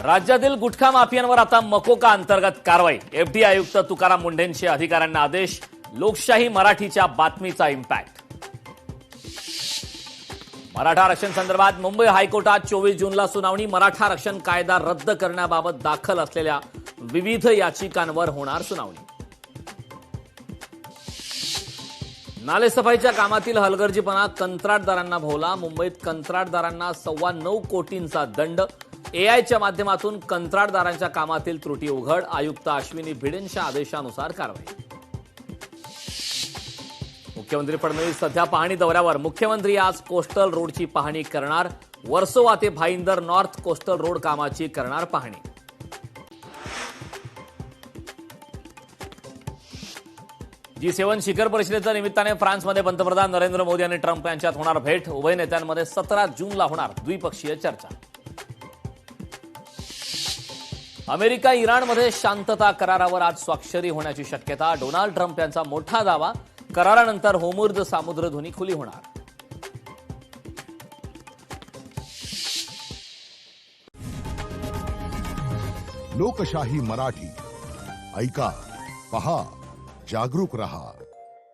राज्यातील गुटखा माफियांवर आता मकोका अंतर्गत कारवाई। एफडीए आयुक्त तुकाराम मुंढेंचे अधिकाऱ्यांना आदेश। लोकशाही मराठीच्या बातमीचा इम्पॅक्ट। मराठा आरक्षण संदर्भात मुंबई हायकोर्टात 24 जूनला सुनावणी। मराठा आरक्षण कायदा रद्द करण्याबाबत दाखल असलेल्या विविध याचिकांवर होणार सुनावणी। नालेसफाईच्या कामातील हलगर्जीपणा कंत्राटदारांना भोवला। मुंबईत कंत्राटदारांना 9.25 कोटींचा दंड। एआयच्या माध्यमातून कंत्राटदारांच्या कामातील त्रुटी उघड। आयुक्त अश्विनी भिडेंच्या आदेशानुसार कारवाई। मुख्यमंत्री फडणवीस सध्या पाहणी दौऱ्यावर। मुख्यमंत्री आज कोस्टल रोडची पाहणी करणार। वर्सोवा ते भाईंदर नॉर्थ कोस्टल रोड कामाची करणार पाहणी। G7 शिखर परिषदेच्या निमित्ताने फ्रान्समध्ये पंतप्रधान नरेंद्र मोदी आणि ट्रम्प यांच्यात होणार भेट। उभय नेत्यांमध्ये 17 जूनला होणार द्विपक्षीय चर्चा। अमेरिका इराणमध्ये शांतता करारावर आज स्वाक्षरी होण्याची शक्यता। डोनाल्ड ट्रम्प यांचा मोठा दावा। करारानंतर होर्मुझ सामुद्रधुनी खुली होणार। लोकशाही मराठी ऐका, पहा, जागरूक रहा।